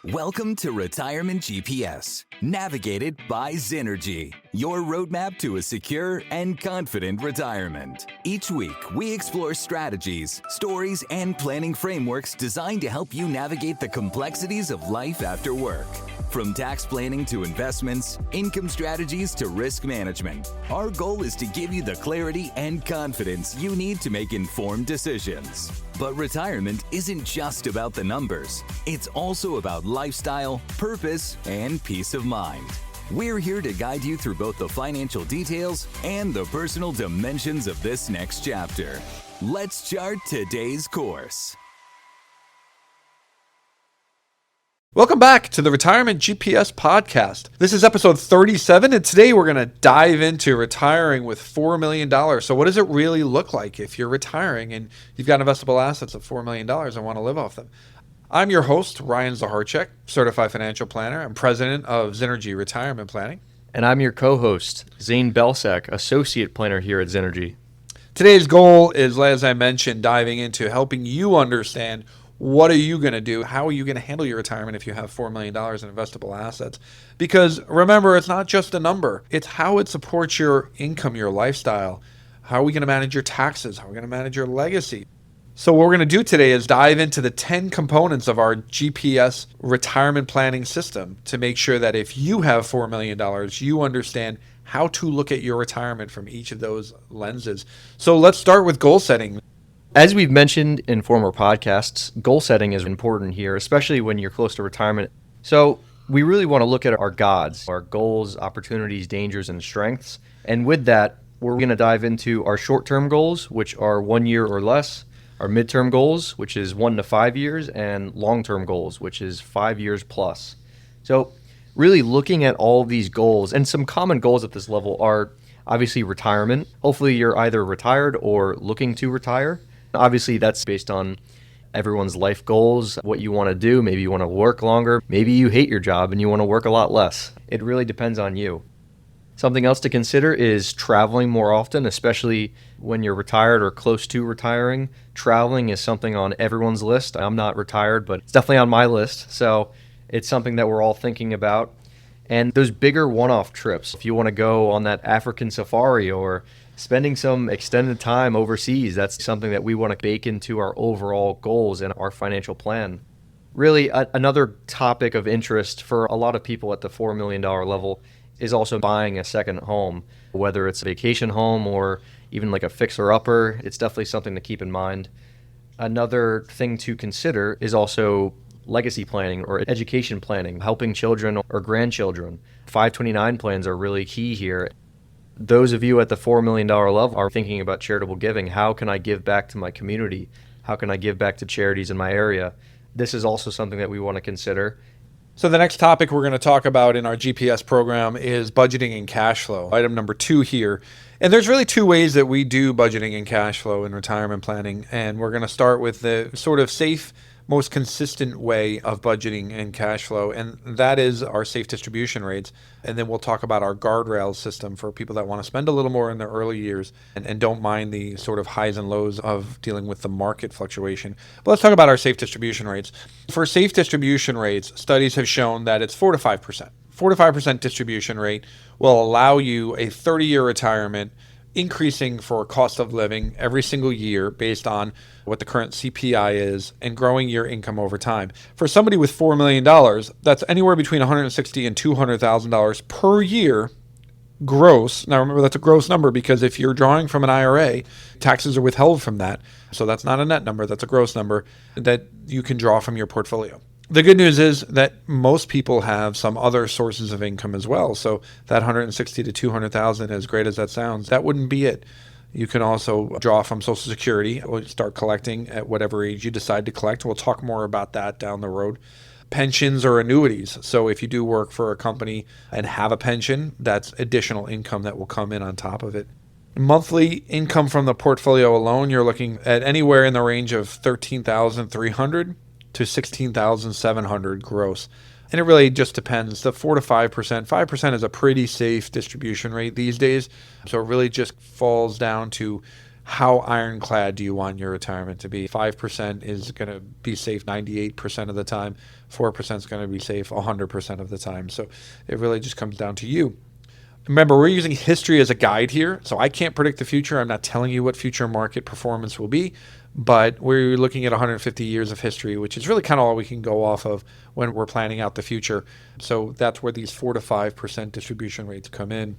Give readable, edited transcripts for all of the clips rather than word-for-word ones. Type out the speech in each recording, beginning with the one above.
Welcome to Retirement GPS, navigated by Zynergy, your roadmap to a secure and confident retirement. Each week, we explore strategies, stories, and planning frameworks designed to help you navigate the complexities of life after work. From tax planning to investments, income strategies to risk management, our goal is to give you the clarity and confidence you need to make informed decisions. But retirement isn't just about the numbers. It's also about lifestyle, purpose, and peace of mind. We're here to guide you through both the financial details and the personal dimensions of this next chapter. Let's chart today's course. Welcome back to the Retirement GPS podcast. This is episode 37, and today we're going to dive into retiring with $4 million. So what does it really look like if you're retiring and you've got investable assets of $4 million and want to live off them? I'm your host, Ryan Zaharchek, certified financial planner and president of Zynergy Retirement Planning. And I'm your co-host, Zane, associate planner here at Zynergy. Today's goal is, as I mentioned, diving into helping you understand what are you going to do? How are you going to handle your retirement if you have $4 million in investable assets? Because remember, it's not just a number. It's how it supports your income, your lifestyle. How are we going to manage your taxes? How are we going to manage your legacy? So what we're going to do today is dive into the 10 components of our GPS retirement planning system to make sure that if you have $4 million, you understand how to look at your retirement from each of those lenses. So let's start with goal setting. As we've mentioned in former podcasts, goal setting is important here, especially when you're close to retirement. So we really want to look at our gods, our goals, opportunities, dangers, and strengths. And with that, we're going to dive into our short-term goals, which are 1 year or less, our midterm goals, which is 1 to 5 years, and long-term goals, which is 5 years plus. So really looking at all of these goals, and some common goals at this level are obviously retirement. Hopefully you're either retired or looking to retire. Obviously, that's based on everyone's life goals, what you want to do. Maybe you want to work longer. Maybe you hate your job and you want to work a lot less. It really depends on you. Something else to consider is traveling more often, especially when you're retired or close to retiring. Traveling is something on everyone's list. I'm not retired, but it's definitely on my list. So it's something that we're all thinking about. And those bigger one-off trips, if you want to go on that African safari or spending some extended time overseas, that's something that we want to bake into our overall goals and our financial plan. Really, another topic of interest for a lot of people at the $4 million level is also buying a second home, whether it's a vacation home or even like a fixer-upper. It's definitely something to keep in mind. Another thing to consider is also legacy planning or education planning, helping children or grandchildren. 529 plans are really key here. Those of you at the $4 million level are thinking about charitable giving. How can I give back to my community? How can I give back to charities in my area? This is also something that we want to consider. So the next topic we're going to talk about in our GPS program is budgeting and cash flow. Item number 2 here. And there's really 2 ways that we do budgeting and cash flow in retirement planning. And we're going to start with the sort of safe, most consistent way of budgeting and cash flow, and that is our safe distribution rates. And then we'll talk about our guardrail system for people that want to spend a little more in their early years and don't mind the sort of highs and lows of dealing with the market fluctuation. But let's talk about our safe distribution rates. For safe distribution rates, studies have shown that it's 4 to 5%. 4 to 5% distribution rate will allow you a 30-year retirement, increasing for cost of living every single year based on what the current CPI is and growing your income over time. For somebody with $4 million, that's anywhere between $160,000 and $200,000 per year gross. Now remember, that's a gross number because if you're drawing from an IRA, taxes are withheld from that. So that's not a net number, that's a gross number that you can draw from your portfolio. The good news is that most people have some other sources of income as well. So that $160,000 to $200,000, as great as that sounds, that wouldn't be it. You can also draw from Social Security or start collecting at whatever age you decide to collect. We'll talk more about that down the road. Pensions or annuities. So if you do work for a company and have a pension, that's additional income that will come in on top of it. Monthly income from the portfolio alone, you're looking at anywhere in the range of $13,300 to $16,700 gross. And it really just depends. The 4 to 5%, 5% is a pretty safe distribution rate these days. So it really just falls down to how ironclad do you want your retirement to be? 5% is going to be safe 98% of the time. 4% is going to be safe 100% of the time. So it really just comes down to you. Remember, we're using history as a guide here, so I can't predict the future. I'm not telling you what future market performance will be, but we're looking at 150 years of history, which is really kind of all we can go off of when we're planning out the future. So that's where these 4 to 5% distribution rates come in.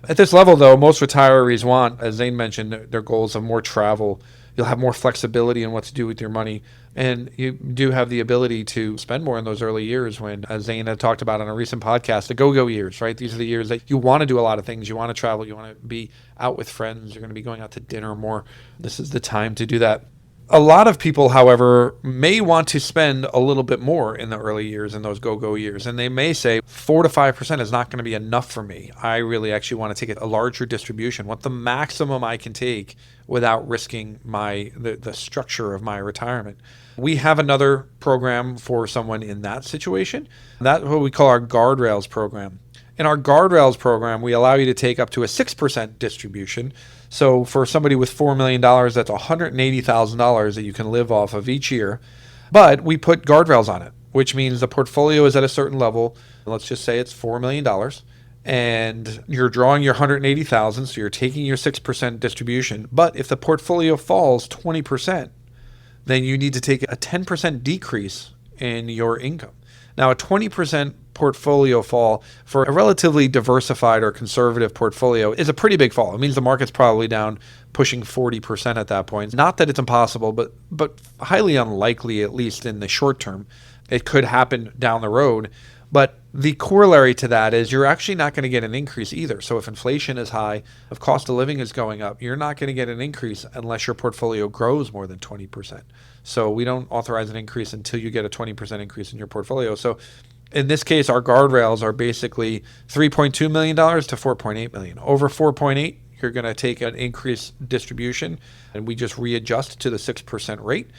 At this level, though, most retirees want, as Zane mentioned, their goals of more travel. You'll have more flexibility in what to do with your money. And you do have the ability to spend more in those early years when, as Zane had talked about on a recent podcast, the go-go years, right? These are the years that you want to do a lot of things. You want to travel. You want to be out with friends. You're going to be going out to dinner more. This is the time to do that. A lot of people, however, may want to spend a little bit more in the early years, in those go-go years. And they may say 4 to 5% is not going to be enough for me. I really actually want to take a larger distribution. What the maximum I can take without risking the structure of my retirement. We have another program for someone in that situation. That's what we call our guardrails program. In our guardrails program, we allow you to take up to a 6% distribution. So for somebody with $4 million, that's $180,000 that you can live off of each year. But we put guardrails on it, which means the portfolio is at a certain level. Let's just say it's $4 million. And you're drawing your $180,000, so you're taking your 6% distribution. But if the portfolio falls 20%, then you need to take a 10% decrease in your income. Now, a 20% portfolio fall for a relatively diversified or conservative portfolio is a pretty big fall. It means the market's probably down pushing 40% at that point. Not that it's impossible, but highly unlikely, at least in the short term. It could happen down the road. But the corollary to that is you're actually not going to get an increase either. So if inflation is high, if cost of living is going up, you're not going to get an increase unless your portfolio grows more than 20%. So we don't authorize an increase until you get a 20% increase in your portfolio. So in this case, our guardrails are basically $3.2 million to $4.8 million. Over 4.8, you're going to take an increased distribution, and we just readjust to the 6% rate.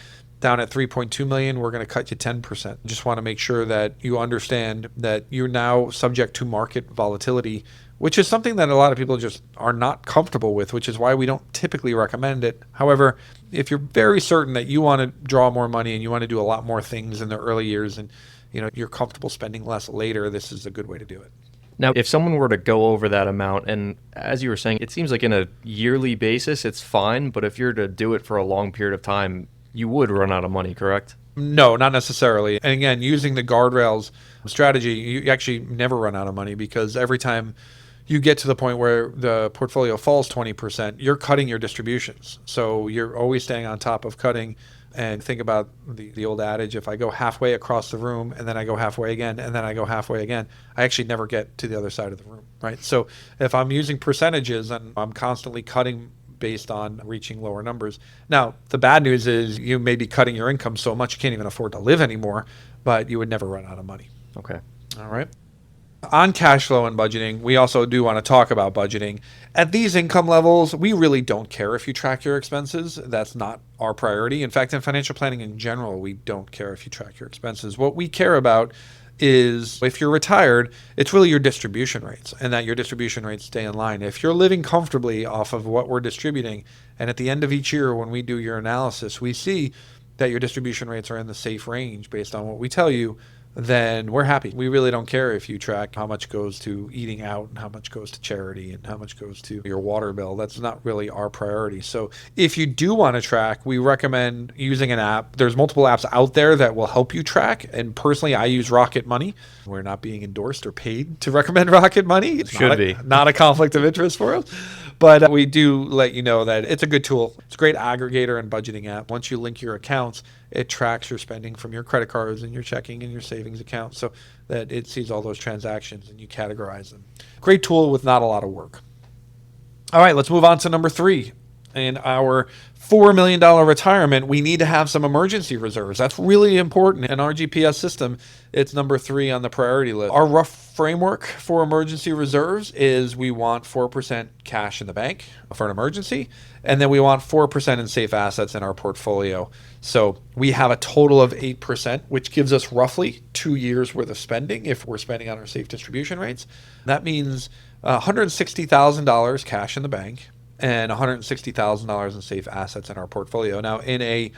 Down at 3.2 million, we're going to cut you 10%. Just want to make sure that you understand that you're now subject to market volatility, which is something that a lot of people just are not comfortable with, which is why we don't typically recommend it. However, if you're very certain that you want to draw more money and you want to do a lot more things in the early years and you're comfortable spending less later, this is a good way to do it. Now, if someone were to go over that amount, and as you were saying, it seems like in a yearly basis, it's fine, but if you're to do it for a long period of time, you would run out of money, correct? No, not necessarily. And again, using the guardrails strategy, you actually never run out of money because every time you get to the point where the portfolio falls 20%, you're cutting your distributions. So you're always staying on top of cutting. And think about the old adage, if I go halfway across the room and then I go halfway again and then I go halfway again, I actually never get to the other side of the room, right? So if I'm using percentages and I'm constantly cutting based on reaching lower numbers. Now, the bad news is you may be cutting your income so much you can't even afford to live anymore, but you would never run out of money. Okay. All right. On cash flow and budgeting, we also do want to talk about budgeting. At these income levels, we really don't care if you track your expenses. That's not our priority. In fact, in financial planning in general, we don't care if you track your expenses. What we care about is if you're retired, it's really your distribution rates and that your distribution rates stay in line. If you're living comfortably off of what we're distributing, and at the end of each year when we do your analysis, we see that your distribution rates are in the safe range based on what we tell you, then we're happy. We really don't care if you track how much goes to eating out and how much goes to charity and how much goes to your water bill. That's not really our priority. So if you do want to track, we recommend using an app. There's multiple apps out there that will help you track. And personally, I use Rocket Money. We're not being endorsed or paid to recommend Rocket Money. It's not a conflict of interest for us. But we do let you know that it's a good tool. It's a great aggregator and budgeting app. Once you link your accounts, it tracks your spending from your credit cards and your checking and your savings account so that it sees all those transactions and you categorize them. Great tool with not a lot of work. All right, let's move on to number 3. In our $4 million retirement, we need to have some emergency reserves. That's really important. In our GPS system, it's number 3 on the priority list. Our rough framework for emergency reserves is we want 4% cash in the bank for an emergency, and then we want 4% in safe assets in our portfolio. So we have a total of 8%, which gives us roughly 2 years worth of spending if we're spending on our safe distribution rates. That means $160,000 cash in the bank, and $160,000 in safe assets in our portfolio. Now, in a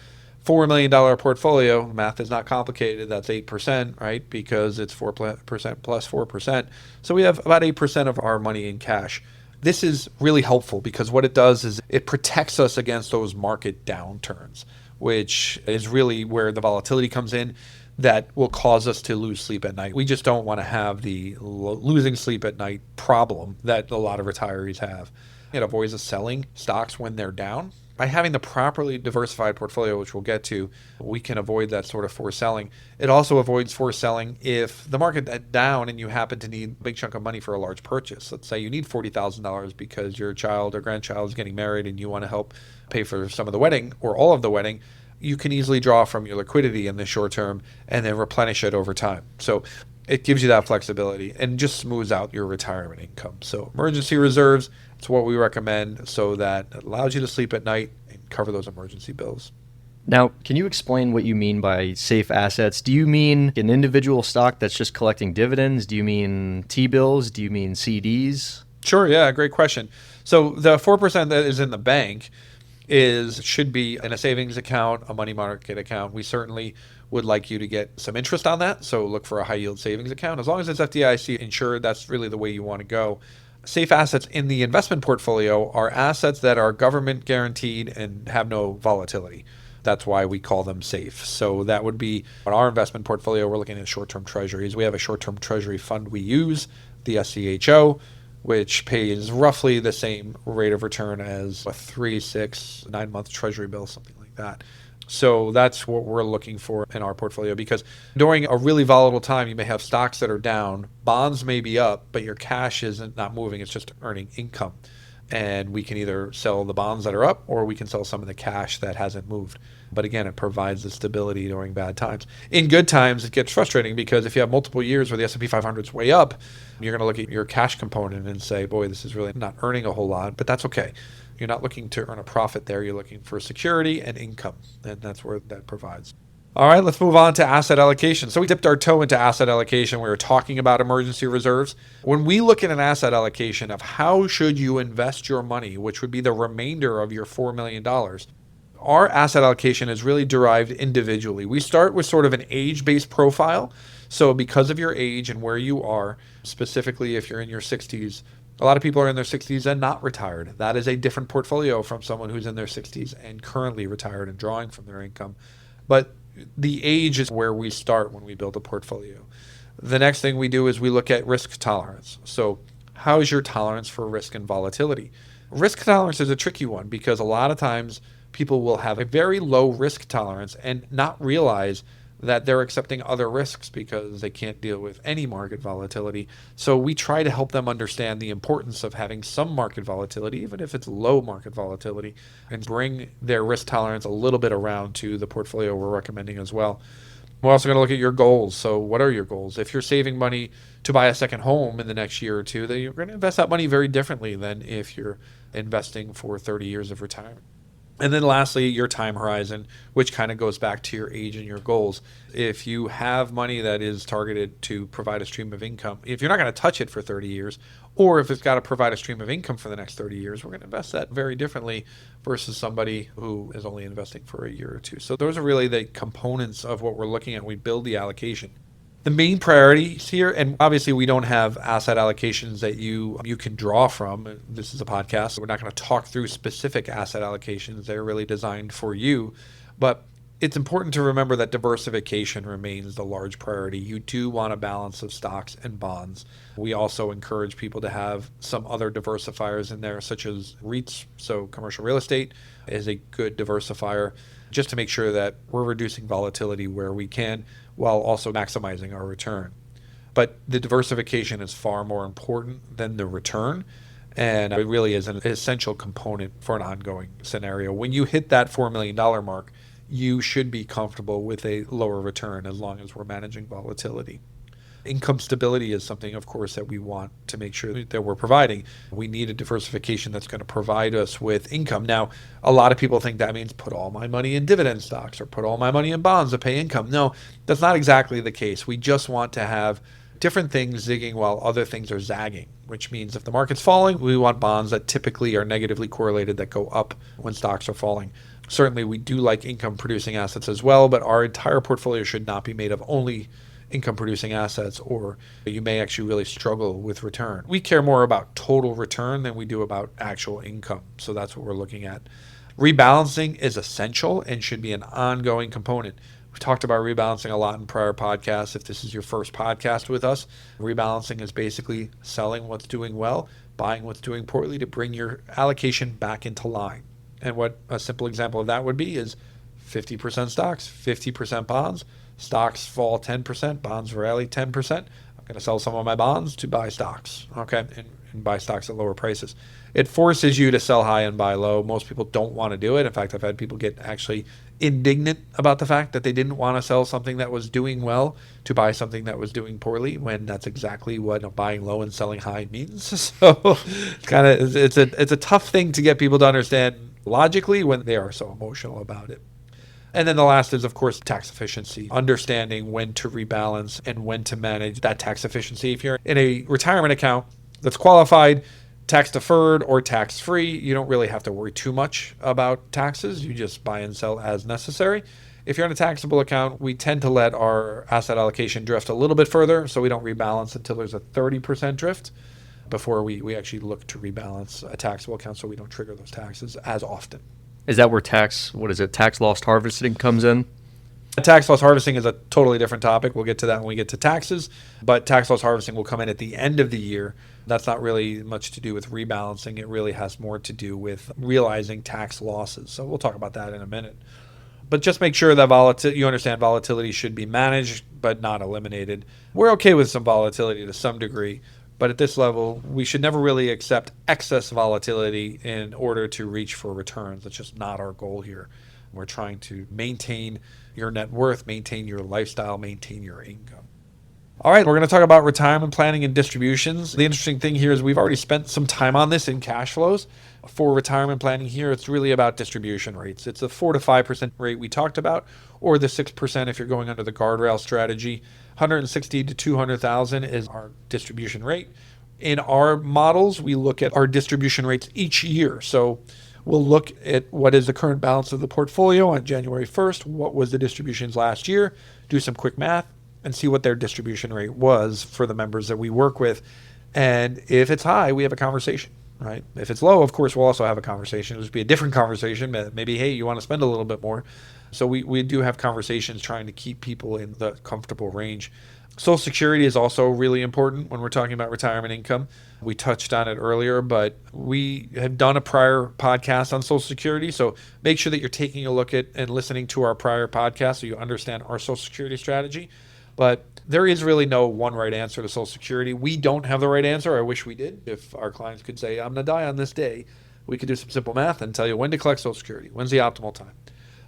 $4 million portfolio, math is not complicated. That's 8%, right? Because it's 4% plus 4%. So we have about 8% of our money in cash. This is really helpful because what it does is it protects us against those market downturns, which is really where the volatility comes in that will cause us to lose sleep at night. We just don't want to have the losing sleep at night problem that a lot of retirees have. It avoids us selling stocks when they're down. By having the properly diversified portfolio, which we'll get to, we can avoid that sort of forced selling. It also avoids forced selling if the market is down and you happen to need a big chunk of money for a large purchase. Let's say you need $40,000 because your child or grandchild is getting married and you want to help pay for some of the wedding or all of the wedding. You can easily draw from your liquidity in the short term and then replenish it over time. So it gives you that flexibility and just smooths out your retirement income. So emergency reserves, it's what we recommend so that it allows you to sleep at night and cover those emergency bills. Now, can you explain what you mean by safe assets? Do you mean an individual stock that's just collecting dividends? Do you mean T-bills? Do you mean CDs? Sure, yeah, great question. So the 4% that is in the bank should be in a savings account, a money market account. We certainly would like you to get some interest on that. So look for a high yield savings account. As long as it's FDIC insured, that's really the way you want to go. Safe assets in the investment portfolio are assets that are government guaranteed and have no volatility. That's why we call them safe. So that would be on our investment portfolio, we're looking at short-term treasuries. We have a short-term treasury fund we use, the SCHO, which pays roughly the same rate of return as a 3, 6, 9-month treasury bill, something like that. So that's what we're looking for in our portfolio because during a really volatile time, you may have stocks that are down, bonds may be up, but your cash isn't not moving, it's just earning income. And we can either sell the bonds that are up or we can sell some of the cash that hasn't moved. But again, it provides the stability during bad times. In good times, it gets frustrating because if you have multiple years where the S&P 500 is way up, you're going to look at your cash component and say, boy, this is really not earning a whole lot, but that's okay. You're not looking to earn a profit there. You're looking for security and income, and that's where that provides. All right, let's move on to asset allocation. So we dipped our toe into asset allocation. We were talking about emergency reserves. When we look at an asset allocation of how should you invest your money, which would be the remainder of your $4 million, our asset allocation is really derived individually. We start with sort of an age-based profile. So because of your age and where you are, specifically if you're in your 60s, a lot of people are in their 60s and not retired. That is a different portfolio from someone who's in their 60s and currently retired and drawing from their income. But the age is where we start when we build a portfolio. The next thing we do is we look at risk tolerance. So how is your tolerance for risk and volatility? Risk tolerance is a tricky one because a lot of times people will have a very low risk tolerance and not realize that they're accepting other risks because they can't deal with any market volatility. So we try to help them understand the importance of having some market volatility, even if it's low market volatility, and bring their risk tolerance a little bit around to the portfolio we're recommending as well. We're also going to look at your goals. So what are your goals? If you're saving money to buy a second home in the next year or two, then you're going to invest that money very differently than if you're investing for 30 years of retirement. And then lastly, your time horizon, which kind of goes back to your age and your goals. If you have money that is targeted to provide a stream of income, if you're not going to touch it for 30 years, or if it's got to provide a stream of income for the next 30 years, we're going to invest that very differently versus somebody who is only investing for a year or two. So those are really the components of what we're looking at when we build the allocation. The main priorities here, and obviously we don't have asset allocations that you can draw from. This is a podcast, so we're not going to talk through specific asset allocations. They're really designed for you. But it's important to remember that diversification remains the large priority. You do want a balance of stocks and bonds. We also encourage people to have some other diversifiers in there, such as REITs, so commercial real estate is a good diversifier, just to make sure that we're reducing volatility where we can, while also maximizing our return. But the diversification is far more important than the return, and it really is an essential component for an ongoing scenario. When you hit that $4 million mark, you should be comfortable with a lower return as long as we're managing volatility. Income stability is something, of course, that we want to make sure that we're providing. We need a diversification that's going to provide us with income. Now, a lot of people think that means put all my money in dividend stocks or put all my money in bonds to pay income. No, that's not exactly the case. We just want to have different things zigging while other things are zagging, which means if the market's falling, we want bonds that typically are negatively correlated that go up when stocks are falling. Certainly, we do like income-producing assets as well, but our entire portfolio should not be made of only income-producing assets, or you may actually really struggle with return. We care more about total return than we do about actual income, so that's what we're looking at. Rebalancing is essential and should be an ongoing component. We've talked about rebalancing a lot in prior podcasts. If this is your first podcast with us, rebalancing is basically selling what's doing well, buying what's doing poorly to bring your allocation back into line. And what a simple example of that would be is 50% stocks, 50% bonds. Stocks fall 10%, bonds rally 10%. I'm going to sell some of my bonds to buy stocks, okay, and buy stocks at lower prices. It forces you to sell high and buy low. Most people don't want to do it. In fact, I've had people get actually indignant about the fact that they didn't want to sell something that was doing well to buy something that was doing poorly, when that's exactly what buying low and selling high means. So it's a tough thing to get people to understand logically when they are so emotional about it. And then the last is, of course, tax efficiency, understanding when to rebalance and when to manage that tax efficiency. If you're in a retirement account that's qualified, tax deferred or tax free, you don't really have to worry too much about taxes. You just buy and sell as necessary. If you're in a taxable account, we tend to let our asset allocation drift a little bit further, so we don't rebalance until there's a 30% drift before we actually look to rebalance a taxable account, so we don't trigger those taxes as often. Is that where tax loss harvesting comes in? Tax loss harvesting is a totally different topic. We'll get to that when we get to taxes, but tax loss harvesting will come in at the end of the year. That's not really much to do with rebalancing. It really has more to do with realizing tax losses. So we'll talk about that in a minute. But just make sure that you understand volatility should be managed but not eliminated. We're okay with some volatility to some degree, but at this level, we should never really accept excess volatility in order to reach for returns. That's just not our goal here. We're trying to maintain your net worth, maintain your lifestyle, maintain your income. All right, we're going to talk about retirement planning and distributions. The interesting thing here is we've already spent some time on this in cash flows. For retirement planning here, it's really about distribution rates. It's a 4 to 5% rate we talked about, or the 6% if you're going under the guardrail strategy. 160 to 200,000 is our distribution rate. In our models, we look at our distribution rates each year. So we'll look at what is the current balance of the portfolio on January 1st, what was the distributions last year, do some quick math, and see what their distribution rate was for the members that we work with. And if it's high, we have a conversation, right? If it's low, of course, we'll also have a conversation. It'll just be a different conversation. Maybe, hey, you want to spend a little bit more. So we do have conversations trying to keep people in the comfortable range. Social Security is also really important when we're talking about retirement income. We touched on it earlier, but we have done a prior podcast on Social Security. So make sure that you're taking a look at and listening to our prior podcast so you understand our Social Security strategy. But there is really no one right answer to Social Security. We don't have the right answer. I wish we did. If our clients could say, I'm going to die on this day, we could do some simple math and tell you when to collect Social Security. When's the optimal time?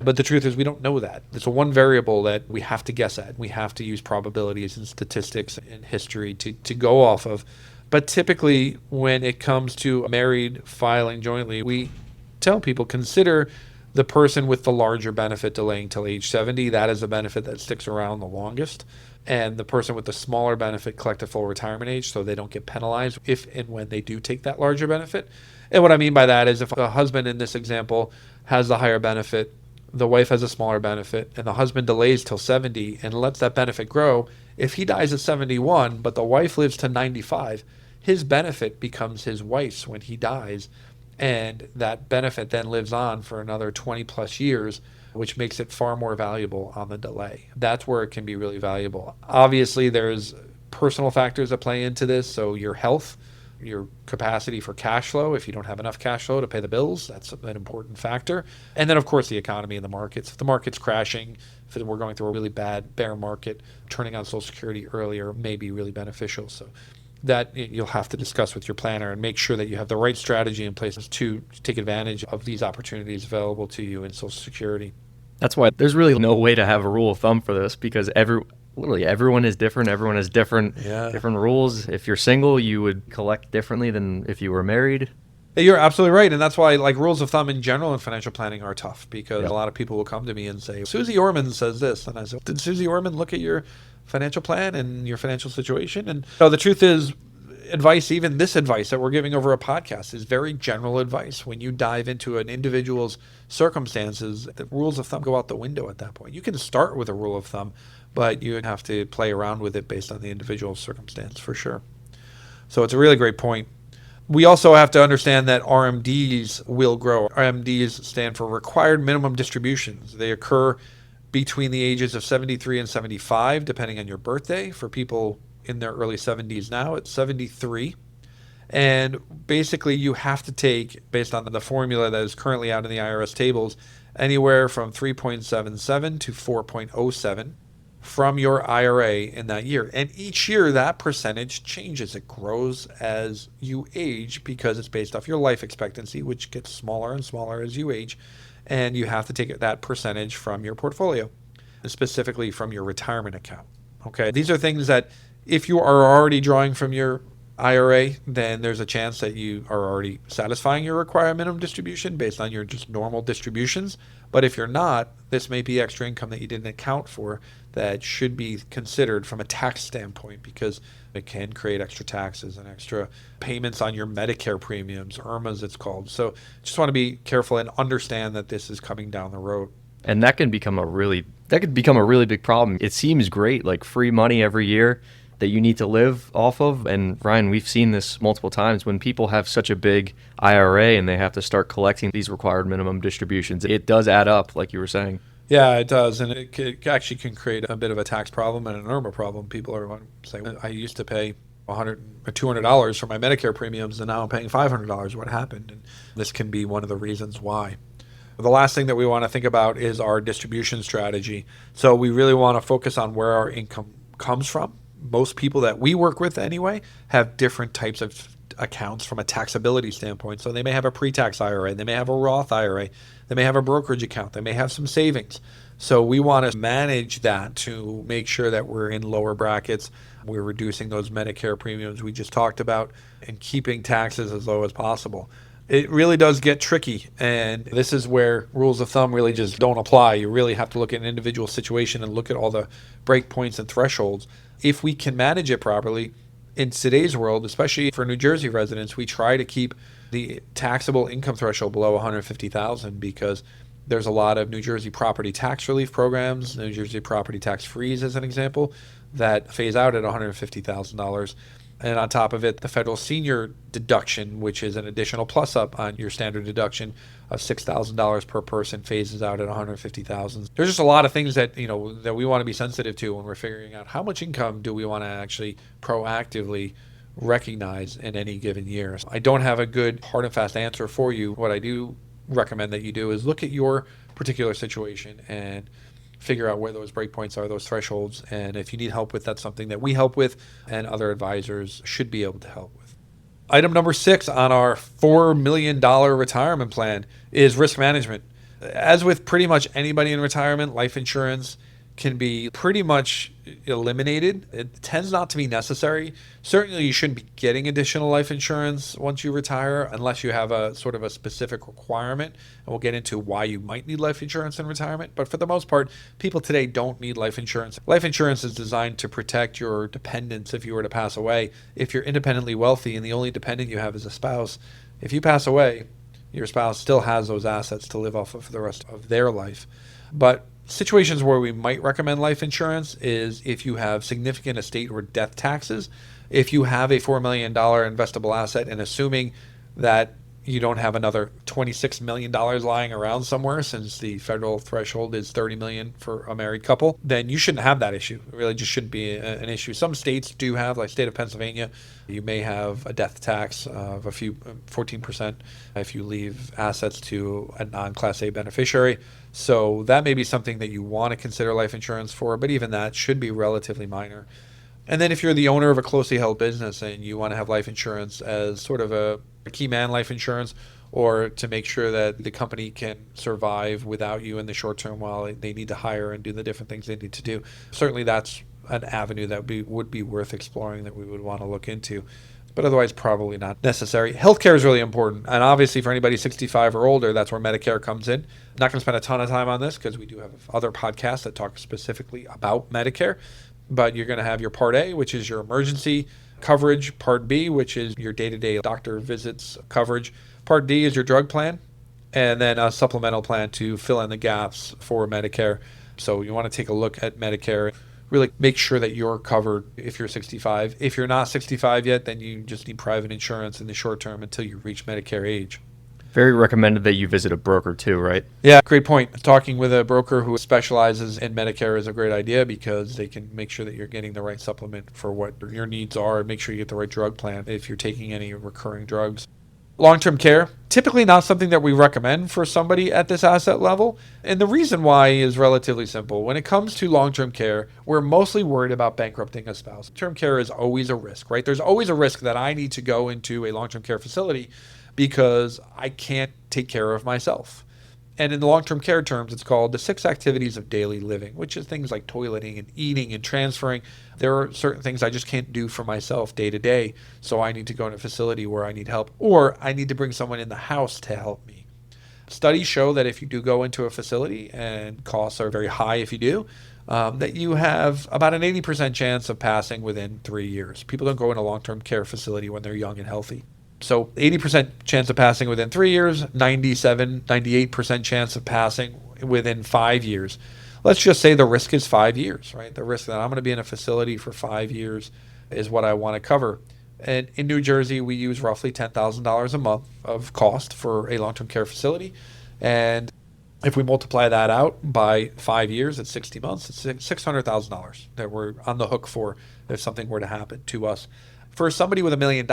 But the truth is we don't know that. It's a one variable that we have to guess at. We have to use probabilities and statistics and history to go off of. But typically when it comes to married filing jointly, we tell people consider the person with the larger benefit delaying till age 70. That is a benefit that sticks around the longest. And the person with the smaller benefit collect a full retirement age so they don't get penalized if and when they do take that larger benefit. And what I mean by that is if a husband in this example has the higher benefit, the wife has a smaller benefit, and the husband delays till 70 and lets that benefit grow, if he dies at 71 but the wife lives to 95, his benefit becomes his wife's when he dies, and that benefit then lives on for another 20 plus years, which makes it far more valuable on the delay. That's where it can be really valuable. Obviously, there's personal factors that play into this, so your health, your capacity for cash flow. If you don't have enough cash flow to pay the bills, that's an important factor. And then, of course, the economy and the markets. If the market's crashing, if we're going through a really bad bear market, turning on Social Security earlier may be really beneficial. So that you'll have to discuss with your planner and make sure that you have the right strategy in place to take advantage of these opportunities available to you in Social Security. That's why there's really no way to have a rule of thumb for this, because literally everyone is different. Everyone has different rules. If you're single, you would collect differently than if you were married. You're absolutely right. And that's why rules of thumb in general in financial planning are tough, because a lot of people will come to me and say, Susie Orman says this. And I say, did Susie Orman look at your financial plan and your financial situation. And the truth is, advice, even this advice that we're giving over a podcast, is very general advice. When you dive into an individual's circumstances, the rules of thumb go out the window at that point. You can start with a rule of thumb, but you have to play around with it based on the individual circumstance for sure. So it's a really great point. We also have to understand that RMDs will grow. RMDs stand for required minimum distributions. They occur between the ages of 73 and 75, depending on your birthday. For people in their early 70s now, it's 73. And basically you have to take, based on the formula that is currently out in the IRS tables, anywhere from 3.77 to 4.07 from your IRA in that year. And each year that percentage changes. It grows as you age because it's based off your life expectancy, which gets smaller and smaller as you age. And you have to take that percentage from your portfolio, specifically from your retirement account. Okay, these are things that if you are already drawing from your IRA, then there's a chance that you are already satisfying your required minimum distribution based on your just normal distributions. But if you're not, this may be extra income that you didn't account for that should be considered from a tax standpoint, because it can create extra taxes and extra payments on your Medicare premiums, IRMAs it's called. So just want to be careful and understand that this is coming down the road. And that could become a really big problem. It seems great, like free money every year that you need to live off of. And Ryan, we've seen this multiple times when people have such a big IRA and they have to start collecting these required minimum distributions. It does add up, like you were saying. Yeah, it does. And it actually can create a bit of a tax problem and an IRMA problem. People are saying, I used to pay $100 or $200 for my Medicare premiums, and now I'm paying $500. What happened? And this can be one of the reasons why. The last thing that we want to think about is our distribution strategy. So we really want to focus on where our income comes from. Most people that we work with anyway have different types of accounts from a taxability standpoint. So they may have a pre-tax IRA, they may have a Roth IRA, they may have a brokerage account, they may have some savings. So we want to manage that to make sure that we're in lower brackets. We're reducing those Medicare premiums we just talked about and keeping taxes as low as possible. It really does get tricky, and this is where rules of thumb really just don't apply. You really have to look at an individual situation and look at all the breakpoints and thresholds. If we can manage it properly, in today's world, especially for New Jersey residents, we try to keep the taxable income threshold below $150,000 because there's a lot of New Jersey property tax relief programs, New Jersey property tax freeze as an example, that phase out at $150,000. And on top of it, the federal senior deduction, which is an additional plus up on your standard deduction of $6,000 per person, phases out at $150,000. There's just a lot of things that that we want to be sensitive to when we're figuring out how much income do we want to actually proactively recognize in any given year. So I don't have a good hard and fast answer for you. What I do recommend that you do is look at your particular situation and figure out where those breakpoints are, those thresholds, and if you need help with, that's something that we help with and other advisors should be able to help with. Item number 6 on our $4 million retirement plan is risk management. As with pretty much anybody in retirement, life insurance can be pretty much eliminated. It tends not to be necessary. Certainly you shouldn't be getting additional life insurance once you retire unless you have a sort of a specific requirement. And we'll get into why you might need life insurance in retirement. But for the most part, people today don't need life insurance. Life insurance is designed to protect your dependents if you were to pass away. If you're independently wealthy and the only dependent you have is a spouse, if you pass away, your spouse still has those assets to live off of for the rest of their life. But situations where we might recommend life insurance is if you have significant estate or death taxes, if you have a $4 million investable asset, and assuming that you don't have another $26 million lying around somewhere, since the federal threshold is $30 million for a married couple, then you shouldn't have that issue. It really just shouldn't be an issue. Some states do have, like state of Pennsylvania, you may have a death tax of 14% if you leave assets to a non-Class A beneficiary. So that may be something that you want to consider life insurance for, but even that should be relatively minor. And then if you're the owner of a closely held business and you want to have life insurance as sort of a key man life insurance, or to make sure that the company can survive without you in the short term while they need to hire and do the different things they need to do, certainly that's an avenue that would be worth exploring, that we would want to look into. But otherwise, probably not necessary. Healthcare is really important. And obviously, for anybody 65 or older, that's where Medicare comes in. I'm not going to spend a ton of time on this because we do have other podcasts that talk specifically about Medicare. but you're going to have your Part A, which is your emergency coverage, Part B, which is your day-to-day doctor visits coverage, Part D is your drug plan, and then a supplemental plan to fill in the gaps for Medicare. So you want to take a look at Medicare, really make sure that you're covered if you're 65. If you're not 65 yet, then you just need private insurance in the short term until you reach Medicare age. Very recommended that you visit a broker too, right? Yeah, great point. Talking with a broker who specializes in Medicare is a great idea because they can make sure that you're getting the right supplement for what your needs are and make sure you get the right drug plan if you're taking any recurring drugs. Long-term care, typically not something that we recommend for somebody at this asset level. And the reason why is relatively simple. When it comes to long-term care, we're mostly worried about bankrupting a spouse. Long-term care is always a risk, right? There's always a risk that I need to go into a long-term care facility because I can't take care of myself. And in the long-term care terms, it's called the 6 activities of daily living, which is things like toileting and eating and transferring. There are certain things I just can't do for myself day to day, so I need to go in a facility where I need help, or I need to bring someone in the house to help me. Studies show that if you do go into a facility, and costs are very high if you do, that you have about an 80% chance of passing within 3 years. People don't go in a long-term care facility when they're young and healthy. So 80% chance of passing within 3 years, 98% chance of passing within 5 years. Let's just say the risk is 5 years, right? The risk that I'm going to be in a facility for 5 years is what I want to cover. And in New Jersey, we use roughly $10,000 a month of cost for a long-term care facility. And if we multiply that out by 5 years, it's 60 months, it's $600,000 that we're on the hook for if something were to happen to us. For somebody with $1 million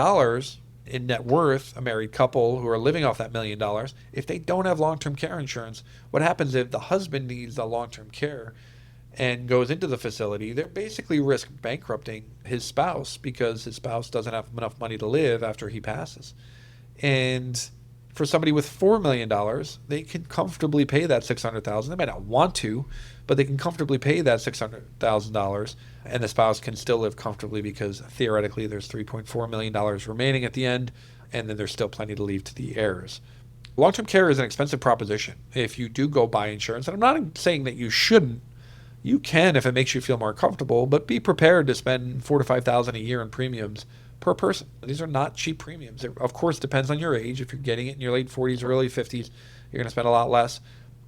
in net worth, a married couple who are living off that $1 million, if they don't have long-term care insurance, what happens if the husband needs the long-term care and goes into the facility? They're basically risk bankrupting his spouse because his spouse doesn't have enough money to live after he passes. And for somebody with $4 million, they can comfortably pay that $600,000. They might not want to, but they can comfortably pay that $600,000, and the spouse can still live comfortably because theoretically there's $3.4 million remaining at the end, and then there's still plenty to leave to the heirs. Long-term care is an expensive proposition if you do go buy insurance, and I'm not saying that you shouldn't. You can if it makes you feel more comfortable, but be prepared to spend $4,000 to $5,000 a year in premiums per person. These are not cheap premiums. It, of course, depends on your age. If you're getting it in your late 40s or early 50s, you're going to spend a lot less.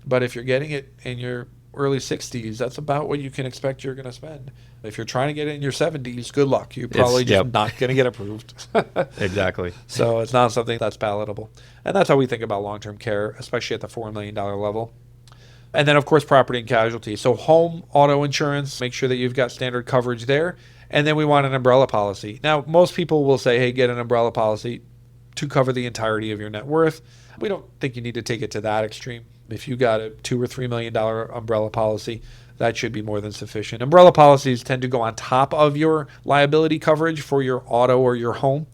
But if you're getting it in your early 60s, that's about what you can expect you're going to spend. If you're trying to get it in your 70s, good luck. You're probably not going to get approved. Exactly. So it's not something that's palatable. And that's how we think about long-term care, especially at the $4 million level. And then, of course, property and casualty. So home, auto insurance, make sure that you've got standard coverage there. And then we want an umbrella policy. Now, most people will say, hey, get an umbrella policy to cover the entirety of your net worth. We don't think you need to take it to that extreme. If you got a $2 or $3 million umbrella policy, that should be more than sufficient. Umbrella policies tend to go on top of your liability coverage for your auto or your home,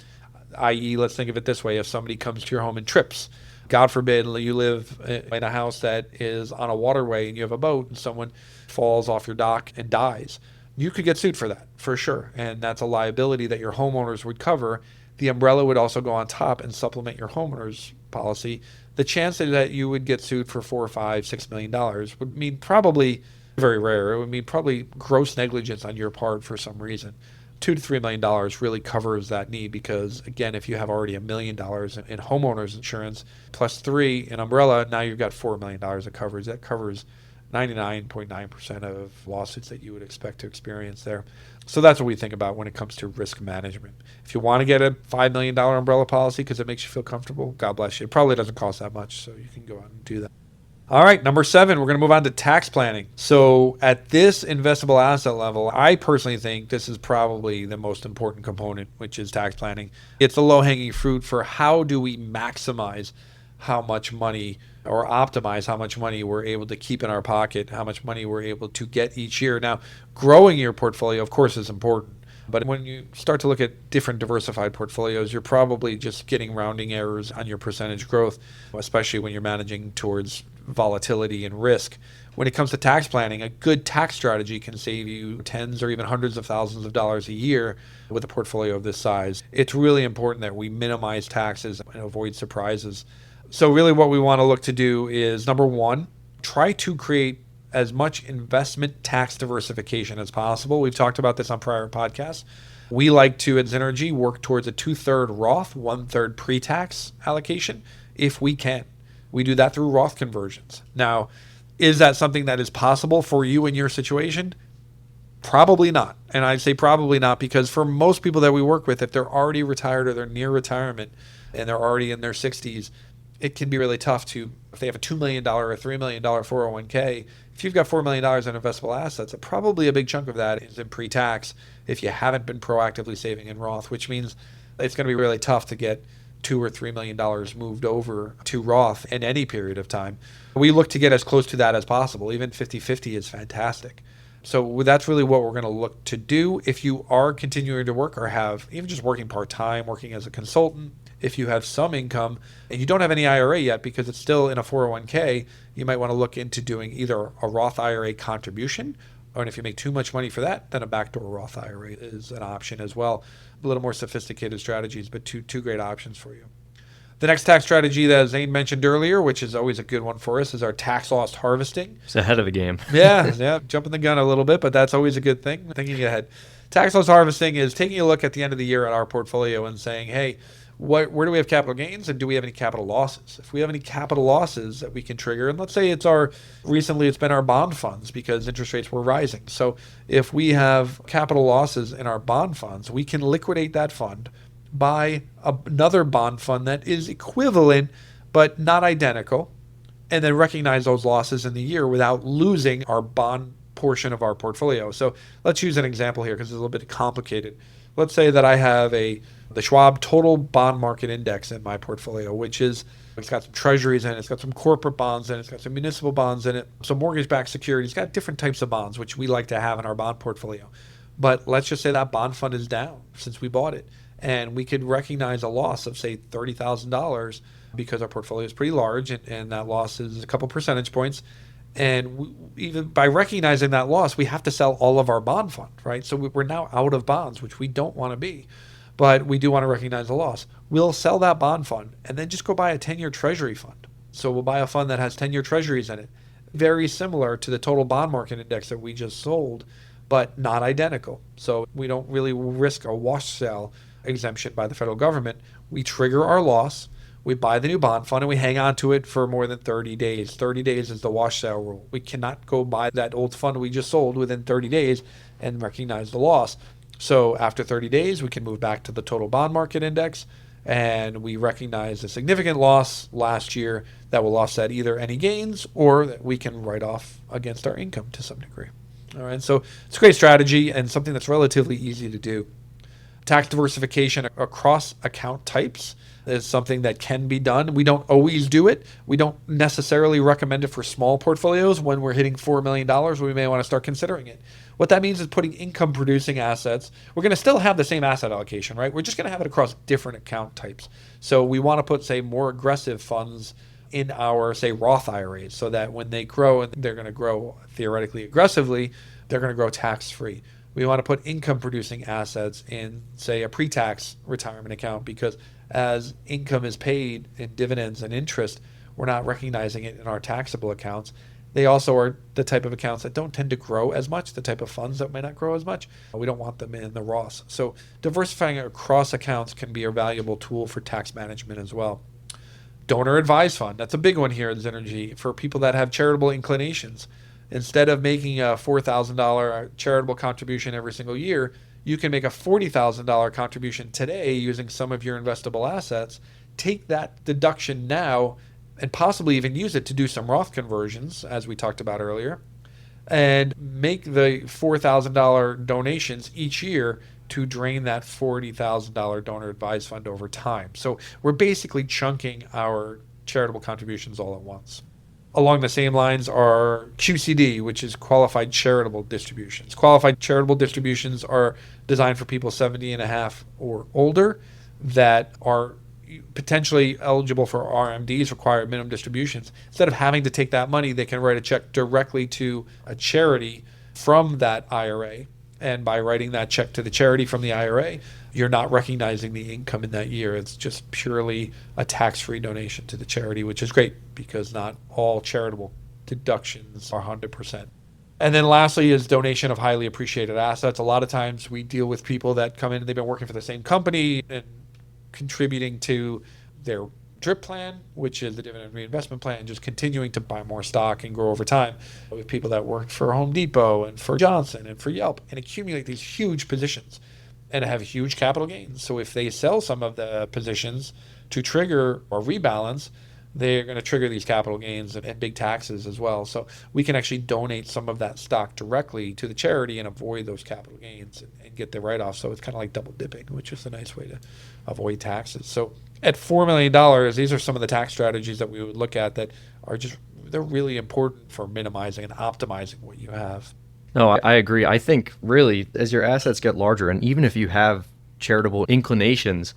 i.e., let's think of it this way. If somebody comes to your home and trips, God forbid you live in a house that is on a waterway and you have a boat and someone falls off your dock and dies, you could get sued for that, for sure. And that's a liability that your homeowners would cover. The umbrella would also go on top and supplement your homeowner's policy. The chance that you would get sued for $4, $5, $6 million would mean probably very rare. It would mean probably gross negligence on your part for some reason. $2 to $3 million really covers that need because, again, if you have already $1 million in homeowners insurance plus $3 in umbrella, now you've got $4 million of coverage. That covers 99.9% of lawsuits that you would expect to experience there. So that's what we think about when it comes to risk management. If you want to get a $5 million umbrella policy because it makes you feel comfortable, God bless you. It probably doesn't cost that much, so you can go out and do that. All right, number 7, we're going to move on to tax planning. So at this investable asset level, I personally think this is probably the most important component, which is tax planning. It's the low-hanging fruit for how do we maximize how much money or optimize how much money we're able to keep in our pocket, how much money we're able to get each year. Now, growing your portfolio, of course, is important. But when you start to look at different diversified portfolios, you're probably just getting rounding errors on your percentage growth, especially when you're managing towards volatility and risk. When it comes to tax planning, a good tax strategy can save you tens or even hundreds of thousands of dollars a year with a portfolio of this size. It's really important that we minimize taxes and avoid surprises. So really what we want to look to do is, number 1, try to create as much investment tax diversification as possible. We've talked about this on prior podcasts. We like to, at Zynergy, work towards a 2/3 Roth, 1/3 pre-tax allocation if we can. We do that through Roth conversions. Now, is that something that is possible for you in your situation? Probably not. And I'd say probably not because for most people that we work with, if they're already retired or they're near retirement and they're already in their 60s, it can be really tough to, if they have a $2 million or $3 million 401k, if you've got $4 million in investable assets, probably a big chunk of that is in pre-tax if you haven't been proactively saving in Roth, which means it's going to be really tough to get $2 or $3 million moved over to Roth in any period of time. We look to get as close to that as possible. Even 50-50 is fantastic. So that's really what we're going to look to do. If you are continuing to work or have even just working part-time, working as a consultant, if you have some income and you don't have any IRA yet because it's still in a 401k, you might want to look into doing either a Roth IRA contribution, or if you make too much money for that, then a backdoor Roth IRA is an option as well. A little more sophisticated strategies, but two great options for you. The next tax strategy that Zane mentioned earlier, which is always a good one for us, is our tax loss harvesting. It's ahead of the game. Yeah, jumping the gun a little bit, but that's always a good thing, thinking ahead. Tax loss harvesting is taking a look at the end of the year at our portfolio and saying, hey, where do we have capital gains and do we have any capital losses? If we have any capital losses that we can trigger, and let's say recently it's been our bond funds because interest rates were rising. So if we have capital losses in our bond funds, we can liquidate that fund, buy another bond fund that is equivalent but not identical, and then recognize those losses in the year without losing our bond portion of our portfolio. So let's use an example here because it's a little bit complicated. Let's say that I have the Schwab Total Bond Market Index in my portfolio, which is, it's got some treasuries in it, it's got some corporate bonds in it, it's got some municipal bonds in it, some mortgage-backed securities, it's got different types of bonds, which we like to have in our bond portfolio. But let's just say that bond fund is down since we bought it. And we could recognize a loss of, say, $30,000 because our portfolio is pretty large and that loss is a couple percentage points. And even by recognizing that loss, we have to sell all of our bond fund, right? So we're now out of bonds, which we don't want to be. But we do want to recognize the loss. We'll sell that bond fund and then just go buy a 10-year treasury fund. So we'll buy a fund that has 10-year treasuries in it. Very similar to the total bond market index that we just sold, but not identical. So we don't really risk a wash sale exemption by the federal government. We trigger our loss, we buy the new bond fund, and we hang on to it for more than 30 days. 30 days is the wash sale rule. We cannot go buy that old fund we just sold within 30 days and recognize the loss. So after 30 days, we can move back to the total bond market index, and we recognize a significant loss last year that will offset either any gains or that we can write off against our income to some degree. All right, so it's a great strategy and something that's relatively easy to do. Tax diversification across account types is something that can be done. We don't always do it. We don't necessarily recommend it for small portfolios. When we're hitting $4 million, we may want to start considering it. What that means is putting income producing assets. We're going to still have the same asset allocation, right? We're just going to have it across different account types. So we want to put, say, more aggressive funds in our, say, Roth IRAs so that when they grow, and they're going to grow theoretically aggressively, they're going to grow tax-free. We want to put income-producing assets in, say, a pre-tax retirement account because as income is paid in dividends and interest, we're not recognizing it in our taxable accounts. They also are the type of accounts that don't tend to grow as much, the type of funds that might not grow as much. We don't want them in the Roths. So diversifying across accounts can be a valuable tool for tax management as well. Donor advised fund. That's a big one here at Zynergy for people that have charitable inclinations. Instead of making a $4,000 charitable contribution every single year, you can make a $40,000 contribution today using some of your investable assets. Take that deduction now and possibly even use it to do some Roth conversions, as we talked about earlier, and make the $4,000 donations each year to drain that $40,000 donor advised fund over time. So we're basically chunking our charitable contributions all at once. Along the same lines are QCD, which is qualified charitable distributions. Qualified charitable distributions are designed for people 70 and a half or older that are potentially eligible for RMDs, required minimum distributions. Instead of having to take that money, they can write a check directly to a charity from that IRA. And by writing that check to the charity from the IRA, you're not recognizing the income in that year. It's just purely a tax-free donation to the charity, which is great because not all charitable deductions are 100%. And then lastly is donation of highly appreciated assets. A lot of times we deal with people that come in and they've been working for the same company and contributing to their DRIP plan, which is the dividend reinvestment plan, just continuing to buy more stock and grow over time. With people that worked for Home Depot and for Johnson and for Yelp and accumulate these huge positions and have huge capital gains. So if they sell some of the positions to trigger or rebalance, they're going to trigger these capital gains and big taxes as well. So we can actually donate some of that stock directly to the charity and avoid those capital gains and get the write-off. So it's kind of like double dipping, which is a nice way to avoid taxes. So at $4 million, these are some of the tax strategies that we would look at that are they're really important for minimizing and optimizing what you have. No, I agree. I think really as your assets get larger, and even if you have charitable inclinations,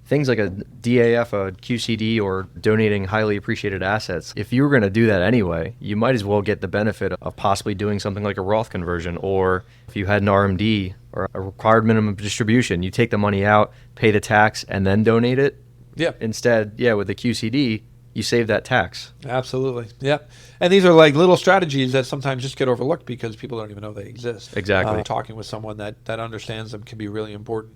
things like a DAF, a QCD, or donating highly appreciated assets, if you were going to do that anyway, you might as well get the benefit of possibly doing something like a Roth conversion, or if you had an RMD or a required minimum distribution, you take the money out, pay the tax, and then donate it. Yeah. Instead, with the QCD, you save that tax. Absolutely. Yeah. And these are like little strategies that sometimes just get overlooked because people don't even know they exist. Exactly. Talking with someone that understands them can be really important.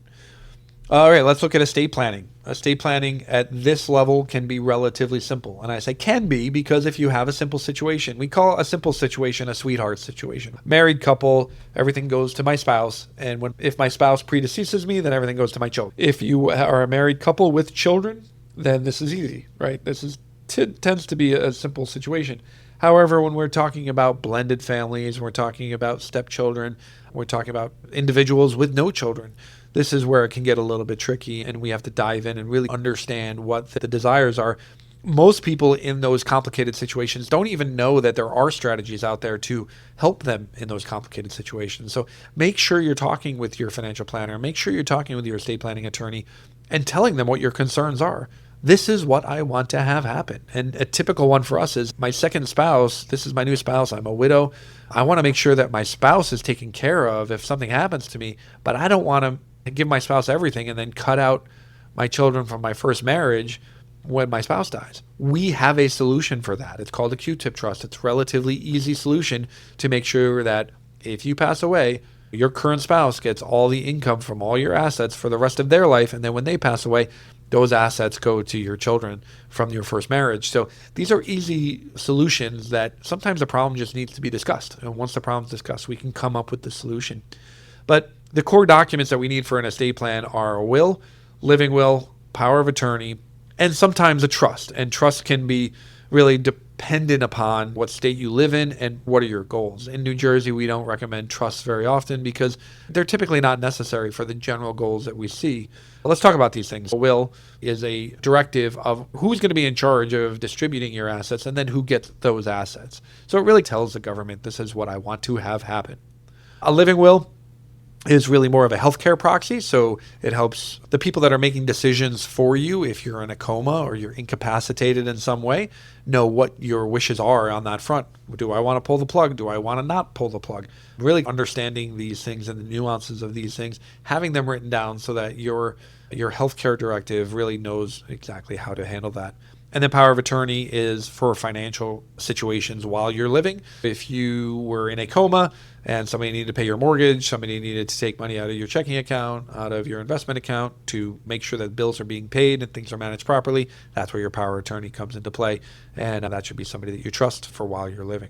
All right, let's look at estate planning. Estate planning at this level can be relatively simple. And I say can be because if you have a simple situation, we call a simple situation a sweetheart situation. Married couple, everything goes to my spouse. And if my spouse predeceases me, then everything goes to my children. If you are a married couple with children, then this is easy, right? This tends to be a simple situation. However, when we're talking about blended families, we're talking about stepchildren, we're talking about individuals with no children, this is where it can get a little bit tricky, and we have to dive in and really understand what the desires are. Most people in those complicated situations don't even know that there are strategies out there to help them in those complicated situations. So make sure you're talking with your financial planner, make sure you're talking with your estate planning attorney and telling them what your concerns are. This is what I want to have happen. And a typical one for us is my second spouse. This is my new spouse. I'm a widow. I want to make sure that my spouse is taken care of if something happens to me, but I don't want to give my spouse everything and then cut out my children from my first marriage when my spouse dies. We have a solution for that. It's called a Q-tip trust. It's a relatively easy solution to make sure that if you pass away, your current spouse gets all the income from all your assets for the rest of their life. And then when they pass away, those assets go to your children from your first marriage. So these are easy solutions that sometimes the problem just needs to be discussed. And once the problem's discussed, we can come up with the solution. But the core documents that we need for an estate plan are a will, living will, power of attorney, and sometimes a trust. And trust can be really dependent upon what state you live in and what are your goals. In New Jersey, we don't recommend trusts very often because they're typically not necessary for the general goals that we see. But let's talk about these things. A will is a directive of who's going to be in charge of distributing your assets and then who gets those assets. So it really tells the government, this is what I want to have happen. A living will is really more of a healthcare proxy. So it helps the people that are making decisions for you, if you're in a coma or you're incapacitated in some way, know what your wishes are on that front. Do I want to pull the plug? Do I want to not pull the plug? Really understanding these things and the nuances of these things, having them written down so that your healthcare directive really knows exactly how to handle that. And then power of attorney is for financial situations while you're living. If you were in a coma and somebody needed to pay your mortgage, somebody needed to take money out of your checking account, out of your investment account to make sure that bills are being paid and things are managed properly, that's where your power of attorney comes into play. And that should be somebody that you trust for while you're living.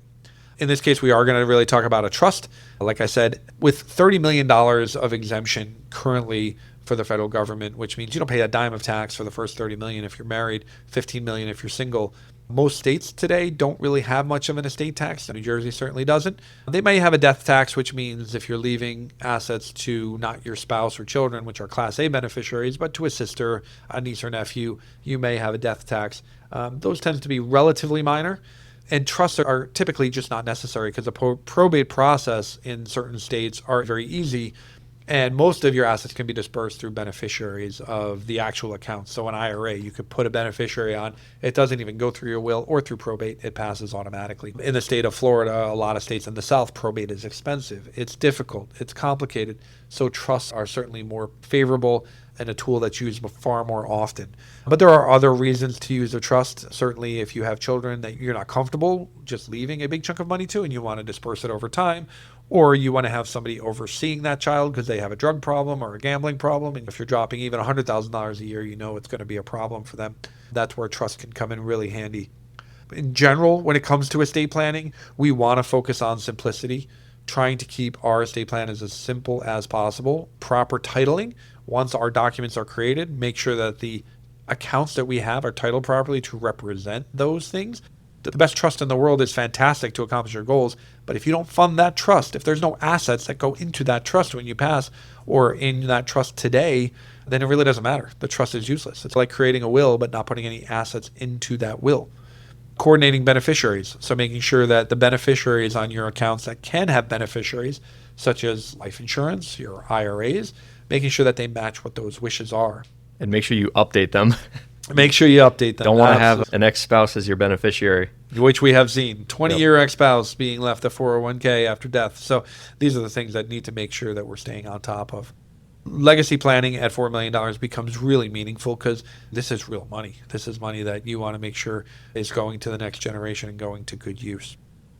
In this case, we are going to really talk about a trust. Like I said, with $30 million of exemption currently for the federal government, which means you don't pay a dime of tax for the first $30 million if you're married, $15 million if you're single. Most states today don't really have much of an estate tax. New Jersey certainly doesn't. They may have a death tax, which means if you're leaving assets to not your spouse or children, which are Class A beneficiaries, but to a sister, a niece or nephew, you may have a death tax. Those tend to be relatively minor. And trusts are typically just not necessary because the probate process in certain states are very easy. And most of your assets can be dispersed through beneficiaries of the actual account. So an IRA, you could put a beneficiary on. It doesn't even go through your will or through probate. It passes automatically. In the state of Florida, a lot of states in the South, probate is expensive. It's difficult. It's complicated. So trusts are certainly more favorable and a tool that's used far more often. But there are other reasons to use a trust. Certainly if you have children that you're not comfortable just leaving a big chunk of money to and you want to disperse it over time, or you want to have somebody overseeing that child because they have a drug problem or a gambling problem. And if you're dropping even $100,000 a year, you know it's going to be a problem for them. That's where trust can come in really handy. In general, when it comes to estate planning, we want to focus on simplicity, trying to keep our estate plan as simple as possible. Proper titling. Once our documents are created, make sure that the accounts that we have are titled properly to represent those things. The best trust in the world is fantastic to accomplish your goals, but if you don't fund that trust, if there's no assets that go into that trust when you pass or in that trust today, then it really doesn't matter. The trust is useless. It's like creating a will but not putting any assets into that will. Coordinating beneficiaries, so making sure that the beneficiaries on your accounts that can have beneficiaries, such as life insurance, your IRAs, making sure that they match what those wishes are. And make sure you update them. Make sure you update them. Don't want to have an ex-spouse as your beneficiary. Which we have seen. 20-year ex-spouse being left a 401k after death. So these are the things that need to make sure that we're staying on top of. Legacy planning at $4 million becomes really meaningful because this is real money. This is money that you want to make sure is going to the next generation and going to good use.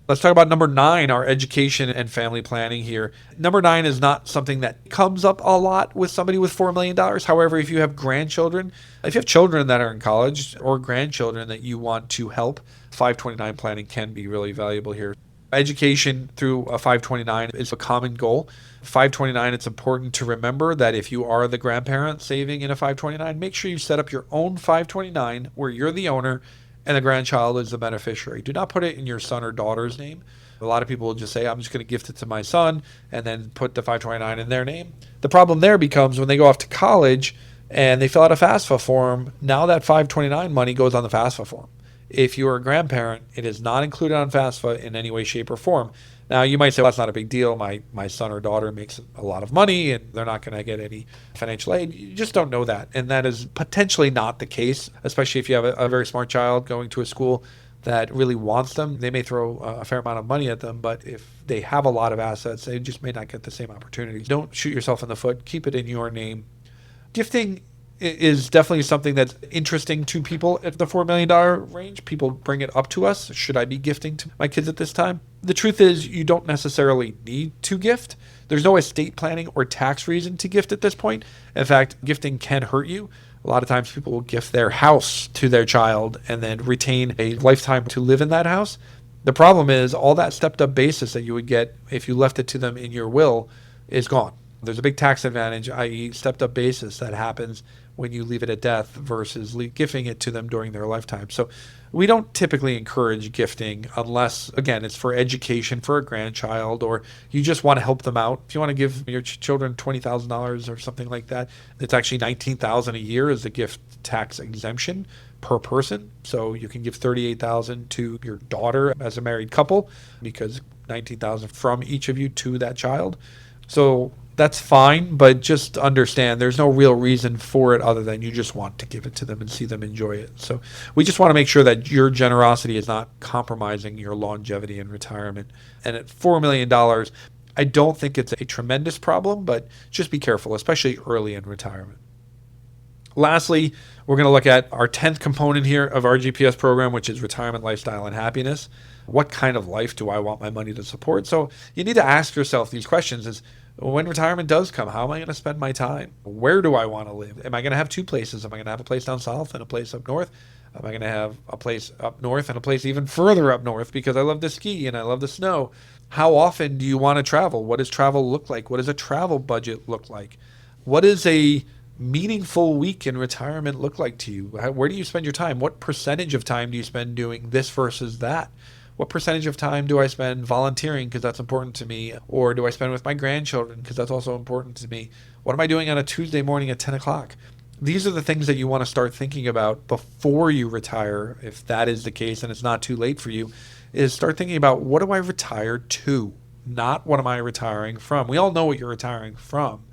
Let's talk about number 9, our education and family planning here. Number 9 is not something that comes up a lot with somebody with $4 million. However, if you have grandchildren, if you have children that are in college or grandchildren that you want to help, 529 planning can be really valuable here. Education through a 529 is a common goal. 529, it's important to remember that if you are the grandparent saving in a 529, make sure you set up your own 529 where you're the owner and the grandchild is the beneficiary. Do not put it in your son or daughter's name. A lot of people will just say, I'm just going to gift it to my son and then put the 529 in their name. The problem there becomes when they go off to college and they fill out a FAFSA form, now that 529 money goes on the FAFSA form. If you're a grandparent, it is not included on FAFSA in any way, shape, or form. Now, you might say, well, that's not a big deal. My son or daughter makes a lot of money, and they're not going to get any financial aid. You just don't know that. And that is potentially not the case, especially if you have a very smart child going to a school that really wants them. They may throw a fair amount of money at them, but if they have a lot of assets, they just may not get the same opportunities. Don't shoot yourself in the foot. Keep it in your name. Gifting is definitely something that's interesting to people at the $4 million range. People bring it up to us. Should I be gifting to my kids at this time? The truth is you don't necessarily need to gift. There's no estate planning or tax reason to gift at this point. In fact, gifting can hurt you. A lot of times people will gift their house to their child and then retain a lifetime to live in that house. The problem is all that stepped up basis that you would get if you left it to them in your will is gone. There's a big tax advantage, i.e. stepped up basis that happens when you leave it at death versus gifting it to them during their lifetime. So we don't typically encourage gifting unless, again, it's for education for a grandchild or you just want to help them out. If you want to give your children $20,000 or something like that, it's actually $19,000 a year as a gift tax exemption per person. So you can give $38,000 to your daughter as a married couple because $19,000 from each of you to that child. So that's fine, but just understand there's no real reason for it other than you just want to give it to them and see them enjoy it. So we just want to make sure that your generosity is not compromising your longevity in retirement. And at $4 million, I don't think it's a tremendous problem, but just be careful, especially early in retirement. Lastly, we're going to look at our 10th component here of our GPS program, which is retirement, lifestyle, and happiness. What kind of life do I want my money to support? So you need to ask yourself these questions is, when retirement does come, how am I going to spend my time? Where do I want to live? Am I going to have two places? Am I going to have a place down south and a place up north? Am I going to have a place up north and a place even further up north because I love to ski and I love the snow? How often do you want to travel? What does travel look like? What does a travel budget look like? What does a meaningful week in retirement look like to you? Where do you spend your time? What percentage of time do you spend doing this versus that? What percentage of time do I spend volunteering because that's important to me? Or do I spend with my grandchildren because that's also important to me? What am I doing on a Tuesday morning at 10 o'clock? These are the things that you want to start thinking about before you retire, if that is the case and it's not too late for you, is start thinking about what do I retire to, not what am I retiring from. We all know what you're retiring from,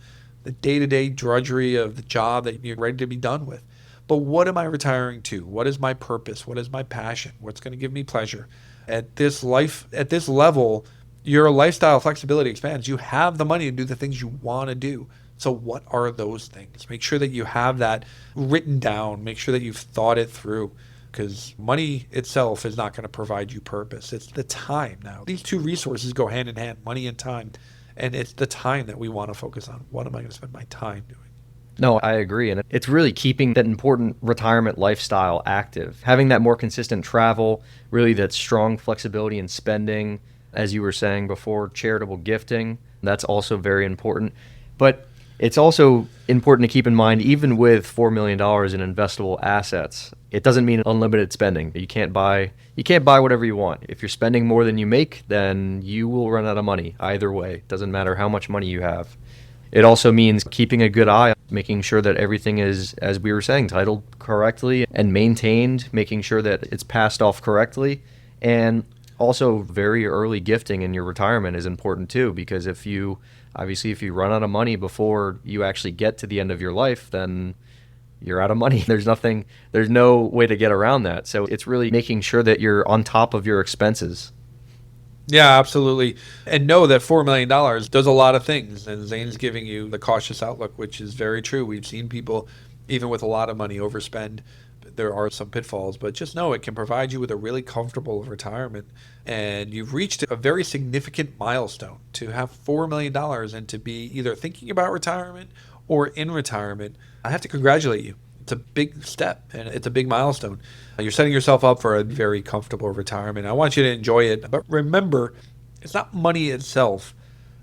the day-to-day drudgery of the job that you're ready to be done with. But what am I retiring to? What is my purpose? What is my passion? What's going to give me pleasure? At this level, your lifestyle flexibility expands. You have the money to do the things you want to do. So what are those things? Make sure that you have that written down. Make sure that you've thought it through, because money itself is not going to provide you purpose. It's the time now. These two resources go hand in hand, money and time. And it's the time that we want to focus on. What am I going to spend my time doing? No, I agree. And it's really keeping that important retirement lifestyle active, having that more consistent travel, really that strong flexibility in spending, as you were saying before, charitable gifting. That's also very important. But it's also important to keep in mind, even with $4 million in investable assets, it doesn't mean unlimited spending. You can't buy whatever you want. If you're spending more than you make, then you will run out of money either way. It doesn't matter how much money you have. It also means keeping a good eye, making sure that everything is, as we were saying, titled correctly and maintained, making sure that it's passed off correctly. And also very early gifting in your retirement is important too, because if you run out of money before you actually get to the end of your life, then you're out of money. There's no way to get around that. So it's really making sure that you're on top of your expenses. Yeah, absolutely. And know that $4 million does a lot of things. And Zane's giving you the cautious outlook, which is very true. We've seen people, even with a lot of money, overspend. There are some pitfalls, but just know it can provide you with a really comfortable retirement. And you've reached a very significant milestone to have $4 million and to be either thinking about retirement or in retirement. I have to congratulate you. It's a big step and it's a big milestone. You're setting yourself up for a very comfortable retirement. I want you to enjoy it. But remember, it's not money itself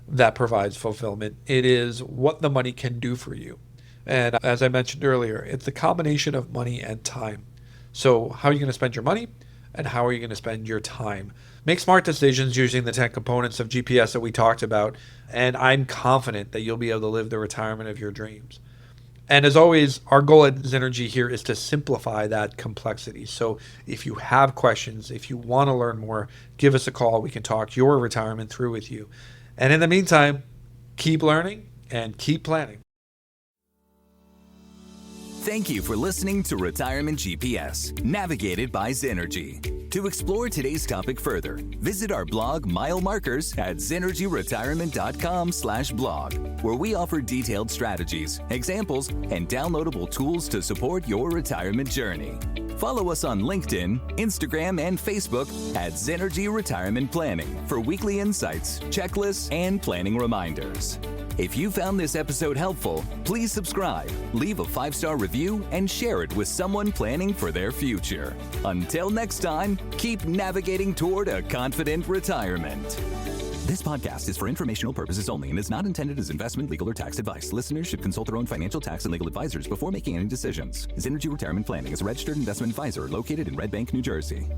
that provides fulfillment. It is what the money can do for you. And as I mentioned earlier, it's the combination of money and time. So how are you going to spend your money and how are you going to spend your time? Make smart decisions using the 10 components of GPS that we talked about. And I'm confident that you'll be able to live the retirement of your dreams. And as always, our goal at Zynergy here is to simplify that complexity. So if you have questions, if you want to learn more, give us a call. We can talk your retirement through with you. And in the meantime, keep learning and keep planning. Thank you for listening to Retirement GPS, navigated by Zynergy. To explore today's topic further, visit our blog Mile Markers at zynergyretirement.com/blog, where we offer detailed strategies, examples, and downloadable tools to support your retirement journey. Follow us on LinkedIn, Instagram, and Facebook at Zynergy Retirement Planning for weekly insights, checklists, and planning reminders. If you found this episode helpful, please subscribe, leave a 5-star review, and share it with someone planning for their future. Until next time, keep navigating toward a confident retirement. This podcast is for informational purposes only and is not intended as investment, legal, or tax advice. Listeners should consult their own financial, tax, and legal advisors before making any decisions. Zynergy Retirement Planning is a registered investment advisor located in Red Bank, New Jersey.